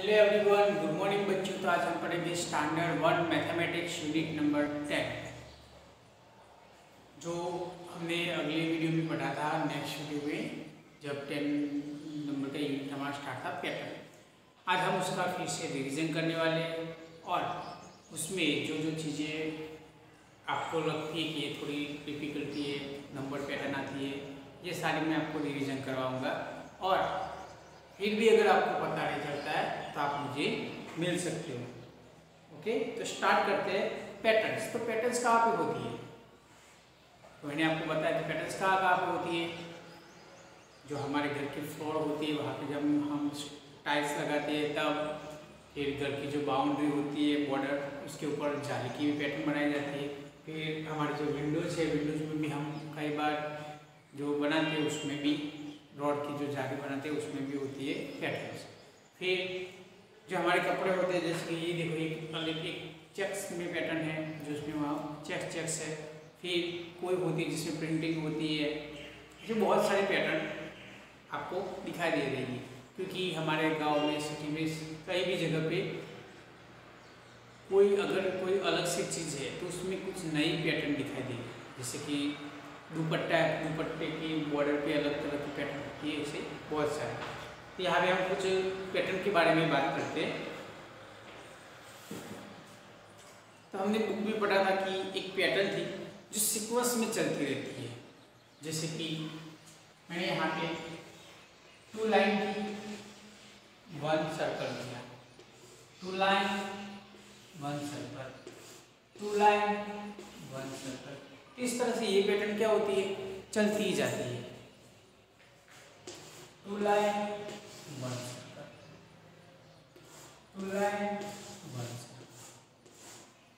Hello everyone, good morning बच्चों। तो आज हम पढ़ेंगे स्टैंडर्ड 1 मैथमेटिक्स यूनिट नंबर 10, जो हमने अगले वीडियो में पढ़ा था। नेक्स्ट वीडियो में जब 10 नंबर का यूनिट हमारा स्टार्ट था पैटर्न, आज हम उसका फिर से रिवीजन करने वाले हैं और उसमें जो जो चीज़ें आपको लगती है कि ये थोड़ी डिफिकल्टी है, नंबर पैटर्न आती है, ये सारी मैं आपको रिवीजन करवाऊँगा। और फिर भी अगर आपको पता नहीं चलता है तो आप मुझे मिल सकते हो। ओके, तो स्टार्ट करते हैं पैटर्न्स। तो पैटर्न्स कहाँ पे होती है? तो मैंने आपको बताया कि पैटर्न्स कहाँ पे होती है। जो हमारे घर की फ्लोर होती है वहाँ पे जब हम टाइल्स लगाते हैं तब, फिर घर की जो बाउंड्री होती है बॉर्डर, उसके ऊपर जाली की भी पैटर्न बनाई जाती है। फिर हमारे जो विंडोज है, विंडोज में भी हम कई बार जो बनाते हैं उसमें भी रॉड की जो जाली बनाते हैं उसमें भी होती है पैटर्न्स। फिर जो हमारे कपड़े होते हैं, जैसे कि ये देखो एक चेक्स में पैटर्न है, जो उसमें वहाँ चेक्स है। फिर कोई होती है जिसमें प्रिंटिंग होती है। जो बहुत सारे पैटर्न आपको दिखाई दे रही है, क्योंकि हमारे गांव में, सिटी में, कहीं भी जगह पे अगर कोई अलग सी चीज़ है तो उसमें कुछ नई पैटर्न दिखाई देगी। जैसे कि दुपट्टा है, दुपट्टे की बॉर्डर पे अलग तरह की पैटर्न होती है, ऐसे बहुत सारे। तो यहाँ पे हम कुछ पैटर्न के बारे में बात करते हैं। तो हमने बुक में पढ़ा था कि एक पैटर्न थी जो सीक्वेंस में चलती रहती है। जैसे कि मैंने यहाँ पे 2 लाइन की 1 सर्कल लिया, 2 लाइन 1 सर्कल, 2 लाइन 1 सर्कल। इस तरह से ये पैटर्न क्या होती है, चलती ही जाती है। 2 line 1 circle, 2 line 1 circle,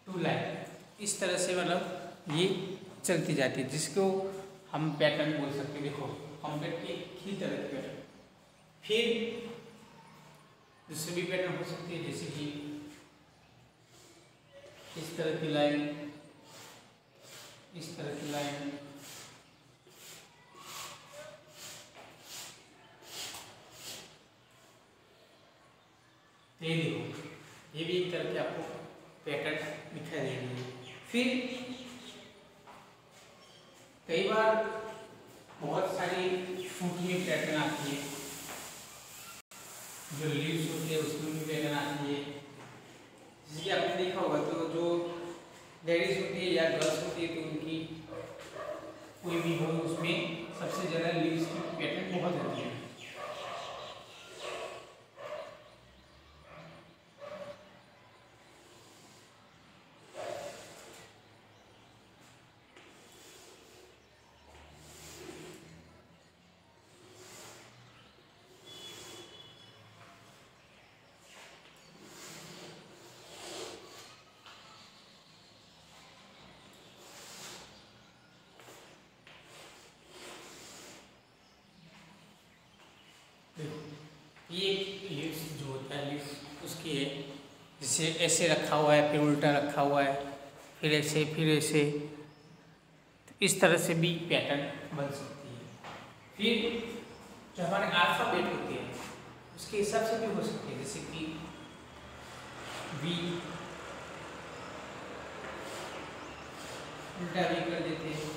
2 line, इस तरह से मतलब ये चलती जाती है, जिसको हम पैटर्न बोल सकते हैं। देखो कॉम्पैक्ट एक ही तरह की पैटर्न। फिर दूसरी भी पैटर्न हो सकती है, जैसे कि इस तरह की लाइन, इस तरह की लाइन, ये देखो, ये भी एक तरह की आपको पैटर्न दिखाई दे रही है। फिर कई बार बहुत सारी फ्रूट में पैटर्न आती है, जो लीव्स होती है उसमें भी पैटर्न आती है। जैसे आपने देखा होगा तो जो लेडीज होती है या गर्ल्स होती है तो उनकी कोई भी हो उसमें सबसे ज़्यादा लीव्स की पैटर्न बहुत होती है। ये लीव्स जो होता है, लीव्स उसकी है, जैसे ऐसे रखा हुआ है, फिर उल्टा रखा हुआ है, फिर ऐसे, फिर ऐसे। तो इस तरह से भी पैटर्न बन सकती है। फिर जो हमारे अल्फाबेट होते हैं उसके हिसाब से भी हो सकती है, जैसे कि वी उल्टा भी कर देते हैं।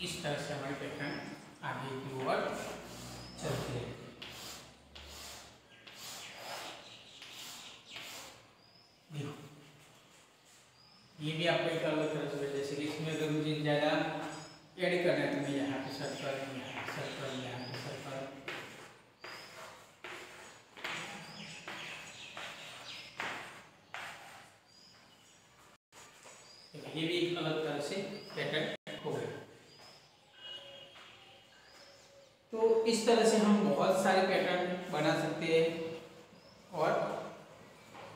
इस तरह से हमारे पैटर्न आगे की ओर चलते हैं। देखो ये भी आपको एक अलग तरह से, जैसे कि इसमें अगर मुझे ज़्यादा ऐड करना है तो मैं यहाँ पे सर्कल, यहाँ पे सर्कल, यहाँ पे सर्कल। ये भी एक अलग तरह से पैटर्न हो गया। तो इस तरह से हम बहुत सारे पैटर्न बना सकते हैं और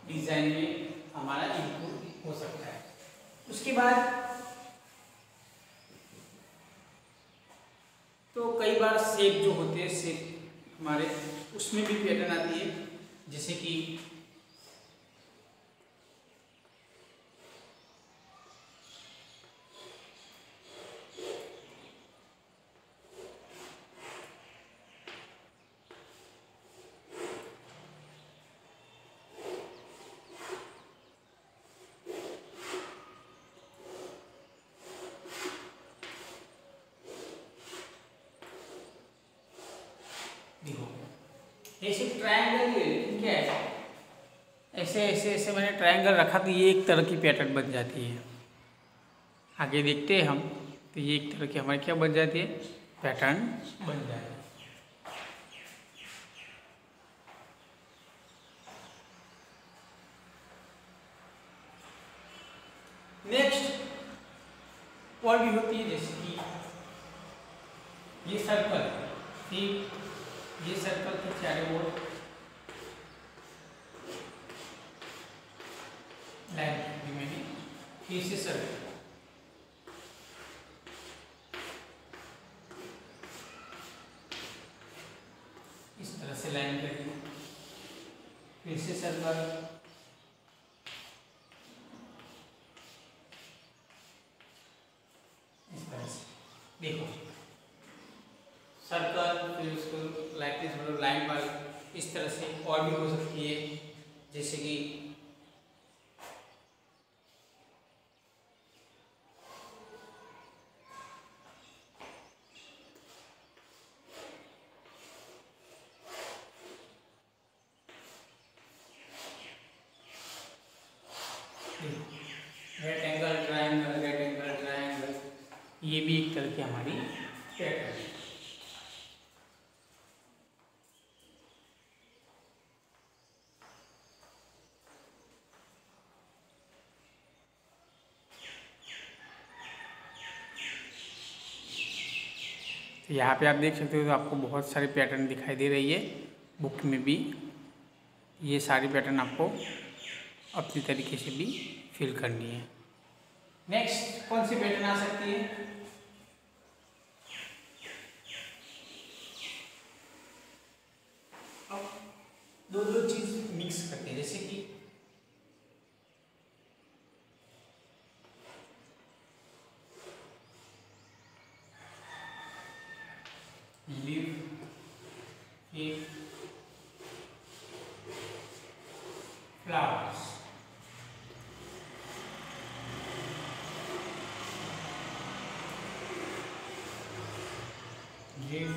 डिजाइन में हमारा इम्प्रूव हो सकता है। उसके बाद तो कई बार शेप जो होते हैं, शेप हमारे उसमें भी पैटर्न आती है। जैसे कि ऐसे ट्रायंगल ही है, लेकिन क्या है, ऐसे ऐसे ऐसे मैंने ट्रायंगल रखा तो ये एक तरह की पैटर्न बन जाती है। आगे देखते हैं हम, तो ये एक तरह की हमारी क्या बन जाती है, पैटर्न बन जाती है। नेक्स्ट और भी होती है, जैसे कि ये सर्कल, ठीक, ये सर्कल के चारों ओर लाइन मैंने फिर से सर्कल, इस तरह से लाइन करेंगे, फिर से सर्कल, इस तरह से देखो सर्कल, फिर उसको लाइक मतलब लाइन वाली, इस तरह से और भी हो सकती है, जैसे कि रेक्टेंगल ट्रायंगल, रेक्टेंगल ट्रायंगल, ये भी एक तरह की हमारी पैटर्न है। तो यहाँ पे आप देख सकते हो, तो आपको बहुत सारी पैटर्न दिखाई दे रही है बुक में भी। ये सारी पैटर्न आपको अपनी तरीके से भी फिल करनी है। नेक्स्ट कौन सी पैटर्न आ सकती है, अब दो दो चीज मिक्स करते हैं, जैसे कि लीव, एक flowers, leave,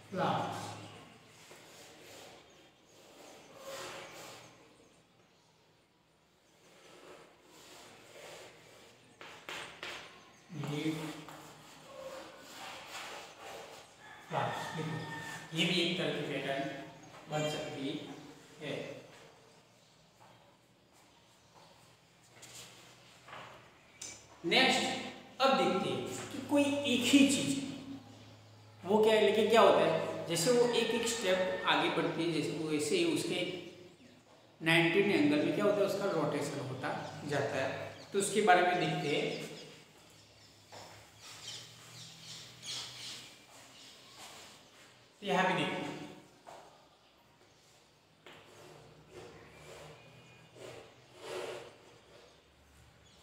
flowers, leave, flowers. देखो ये भी एक तरह की पैटर्न बन सकती है। नेक्स्ट अब देखते हैं कि कोई एक ही चीज, वो क्या है, लेकिन क्या होता है, जैसे वो एक एक स्टेप आगे बढ़ती है, जैसे वो वैसे ही उसके 90 एंगल में क्या होता है, उसका रोटेशन होता जाता है। तो उसके बारे में देखते हैं। यहाँ भी देखो,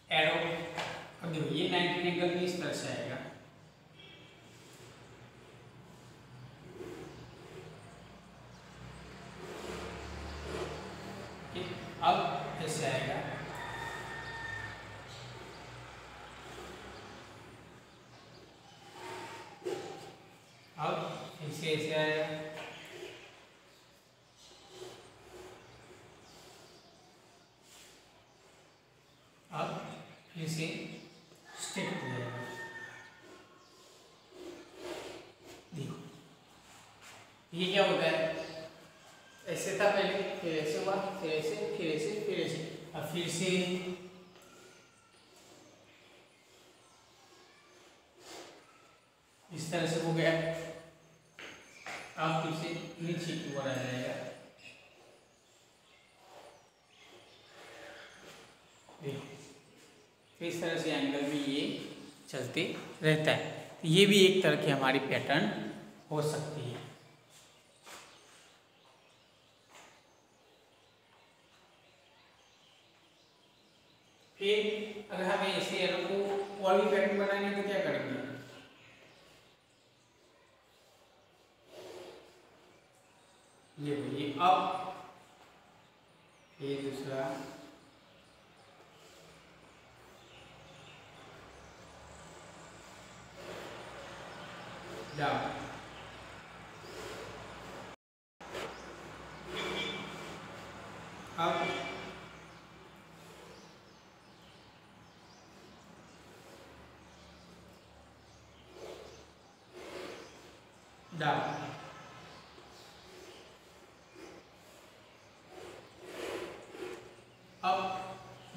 एरो, अब देखो ये 90 एंगल में इस तरह से आएगा, अब ऐसे आएगा, अब ऐसे आएगा, अब फिर से स्टिक हो जाएगा। देखो ये क्या होता है, ऐसे था पहले, फिर ऐसे हुआ, फिर ऐसे, फिर ऐसे, फिर ऐसे, अब फिर से इस तरह से हो गया, अब फिर से नीचे की ओर आ जाएगा। देखो इस तरह से एंगल में ये चलते रहता है। तो ये भी एक तरह की हमारी पैटर्न हो सकती है। फिर अगर हमें ऐसे एरो को और भी पैटर्न बनानी है तो क्या करेंगे, ये अप, ये दूसरा, down, up, down, up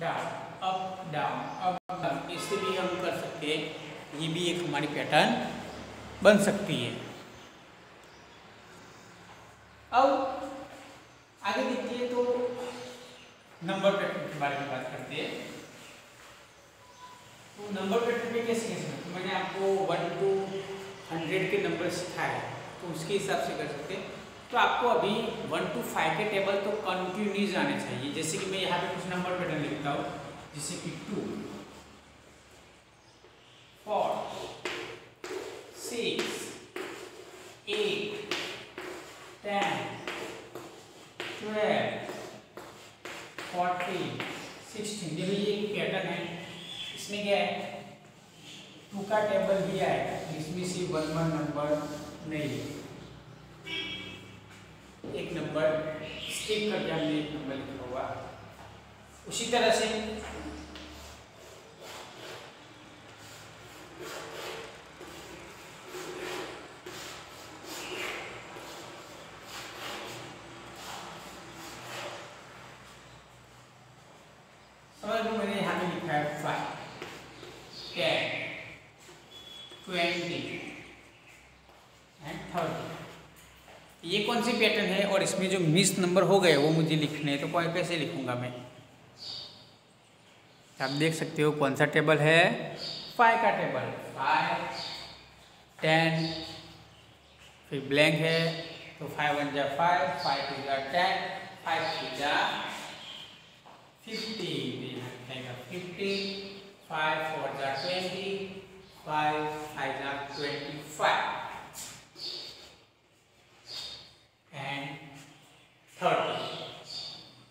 down, up down, up down. इससे भी हम कर सकते हैं, ये भी एक हमारी पैटर्न बन सकती है। अब आगे देखिए तो नंबर पैटर्न के बारे में बात करते हैं। तो नंबर पैटर्न पे कैसे कैसे तो मैंने आपको 1 to 100 के नंबर सिखाए, तो उसके हिसाब से कर सकते हैं। तो आपको अभी 1 to 5 के टेबल तो कंटिन्यूस आने चाहिए। जैसे कि मैं यहाँ पे कुछ नंबर पैटर्न लिखता हूँ, जैसे कि 2, 4, 6, 8, 10, 12, 14, 16। ये एक पैटर्न है। इसमें क्या है, 2 का टेबल भी आएगा, इसमें सिर्फ 1 नंबर नहीं है। एक नंबर स्किप करके हमने एक नंबर लिखा हुआ। उसी तरह से समझ लो, मैंने यहाँ पे लिखा है 5, 10, 20 एंड 30। ये कौन सी पैटर्न है और इसमें जो मिस नंबर हो गए वो मुझे लिखने हैं, तो कौन कैसे लिखूंगा मैं? आप देख सकते हो कौन सा टेबल है, 5 का टेबल। 5, 10, फिर ब्लैंक है, तो 5 1 जा 5, 5 2 जा 10, 5 3 जा 50, 50, 5 4 जा 20, 5 5 जा 25 एंड 30।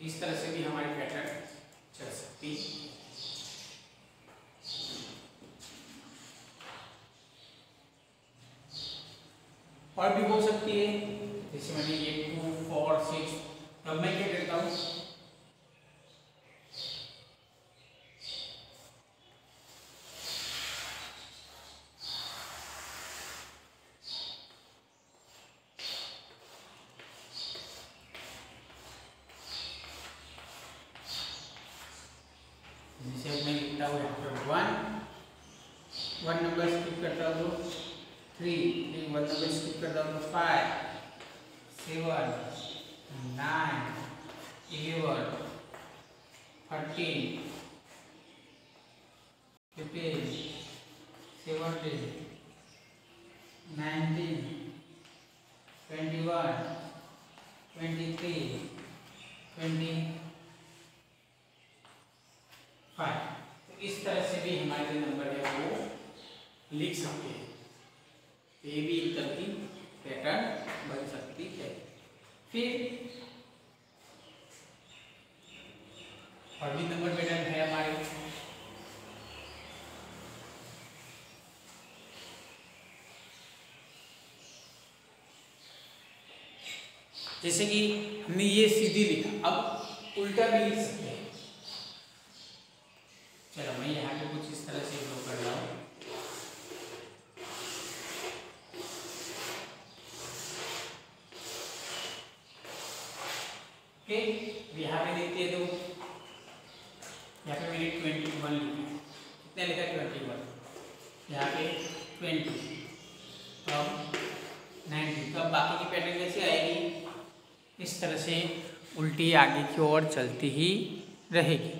इस तरह से भी हमारी पैटर्न चल सकती है। और भी हो सकती है, जैसे मैंने ये 2 4 6, अब मैं क्या करता हूँ, जैसे मैं लिखता हूँ यहाँ पे 1 नंबर स्किप करता हूँ, 3 1 नंबर स्किप करता हूँ, 5 7 9 11 13 15 17 19 21 23 25। तो इस तरह से भी हमारे जो नंबर है वो लिख सकते हैं। तो ये भी एक तरह की पैटर्न बन सकती है। फिर और भी नंबर पैटर्न है हमारे, जैसे कि हमने ये सीधी लिखा, अब उल्टा भी लिख सकते हैं। चलो मैं यहाँ पे कुछ इस तरह से ड्रॉ कर रहा हूँ। ओके, यहाँ पे देखते हैं तो यहाँ पे मैंने 21 लिखा, कितना लिखा 21, यहाँ पे 20, तो 19। तो अब बाकी की पैटर्न कैसे आएगी, इस तरह से उल्टी आगे की ओर चलती ही रहेगी।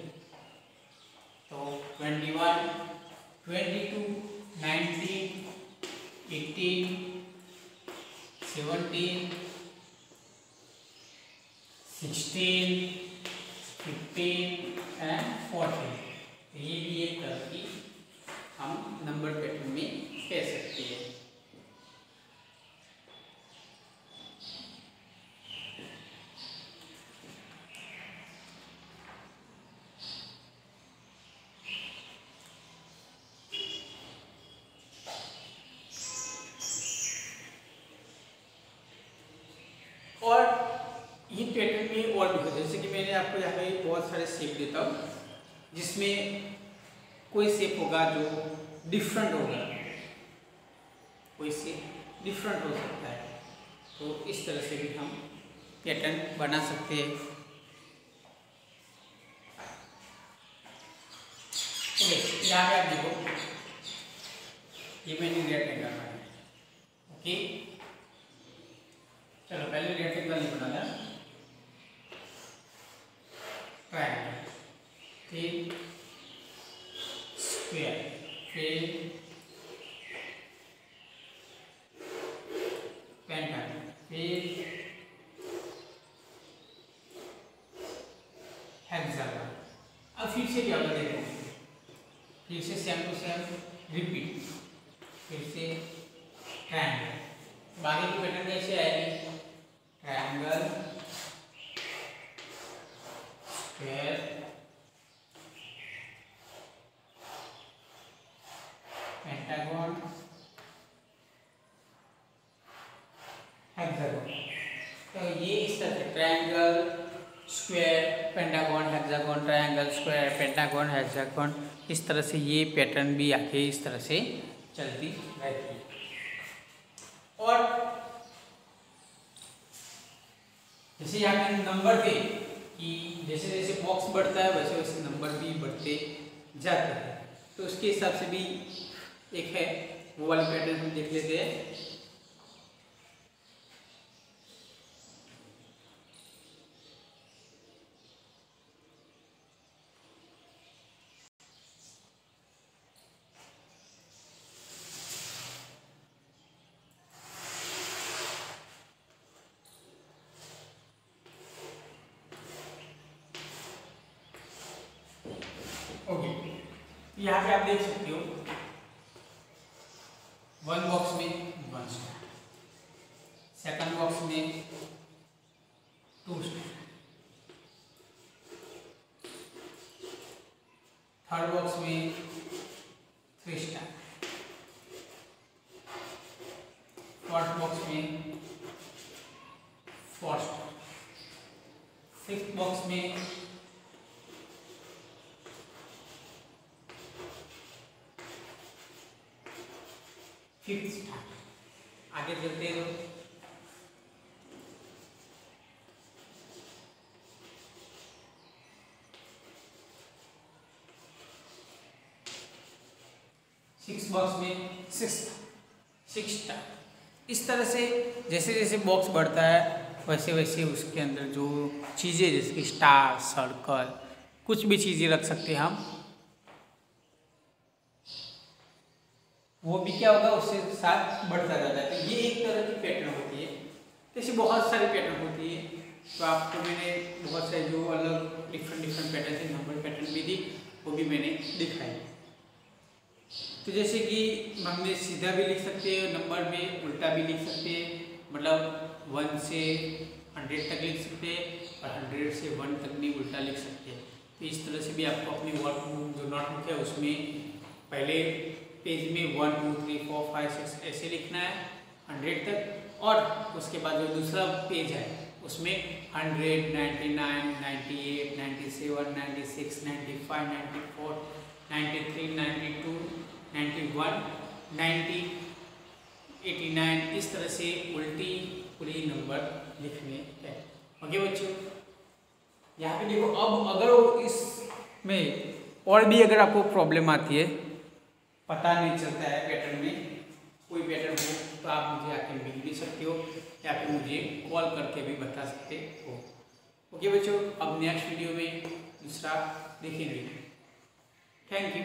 तो 21, 22, 19, 18, 17, 16, 15 एंड 14। ये भी एक तरह की हम नंबर पैटर्न में कह सकते हैं। पैटर्न में और भी होते हैं, जैसे कि मैंने आपको यहाँ पे बहुत सारे शेप देता हूँ, जिसमें कोई शेप होगा जो डिफरेंट होगा, कोई शेप डिफरेंट हो सकता है। तो इस तरह से भी हम पैटर्न बना सकते हैं। यहाँ पे आप देखो, ये मैंने रेक्टेंगल बनाया। ओके, चलो पहले रेक्टेंगल नहीं बनाया, ट्रायंगल, फिर स्क्वायर, फिर पेंटागन, फिर हेक्सागन। अब फिर से क्या होगा देखो, फिर से सेम टू सेम रिपीट, फिर से ट्रायंगल। आगे की पैटर्न कैसे आएगी, ट्रायंगल, स्क्वायर, पेंटागन, हेक्सागन। तो ये इस तरह से triangle, square, pentagon, hexagon, triangle, square, pentagon, hexagon, इस तरह से ये पैटर्न भी आगे इस तरह से चलती रहती है। और जैसे यहाँ पे नंबर थे कि जैसे जैसे बॉक्स बढ़ता है वैसे वैसे नंबर भी बढ़ते जाते हैं, तो उसके हिसाब से भी एक है, वो वाली पैटर्न हम देख लेते हैं। ओके, यहाँ पे आप देख सकते हो, वन बॉक्स में 1 स्टार, सेकंड बॉक्स में 2 स्टार, थर्ड बॉक्स में 3 स्टार, फोर्थ बॉक्स में 4 स्टार, फिफ्थ बॉक्स में 5th स्टार। आगे चलते हैं, सिक्स बॉक्स में 6 स्टार। इस तरह से जैसे जैसे बॉक्स बढ़ता है वैसे वैसे उसके अंदर जो चीज़ें जैसे कि स्टार, सर्कल, कुछ भी चीज़ें रख सकते हैं हम, वो भी क्या होगा उससे साथ बढ़ता जाता है। तो ये एक तरह की पैटर्न होती है, ऐसी बहुत सारी पैटर्न होती है। तो आपको मैंने बहुत सारे जो अलग डिफरेंट पैटर्न थे, नंबर पैटर्न भी दी, वो भी मैंने दिखाई। तो जैसे कि हमने सीधा भी लिख सकते हैं, नंबर में उल्टा भी लिख सकते हैं, मतलब 1 से 100 तक लिख सकते हैं और 100 से 1 तक भी उल्टा लिख सकते हैं। तो इस तरह से भी आपको अपनी वर्कबुक जो नोटबुक है उसमें पहले पेज में 1 2 3 4 5 6 ऐसे लिखना है 100 तक, और उसके बाद जो दूसरा पेज है उसमें 100, 99, 98, 97, 96, 95, 94, 93, 92, 91, 90, 89, इस तरह से उल्टी पूरी नंबर लिखने हैं। ओके बच्चों, यहाँ पे देखो, अब अगर इसमें और भी अगर आपको प्रॉब्लम आती है, पता नहीं चलता है पैटर्न में, कोई पैटर्न हो, तो आप मुझे आके मिल भी सकते हो या फिर मुझे कॉल करके भी बता सकते हो। ओके बच्चों, अब नेक्स्ट वीडियो में दूसरा देखेंगे। Thank you.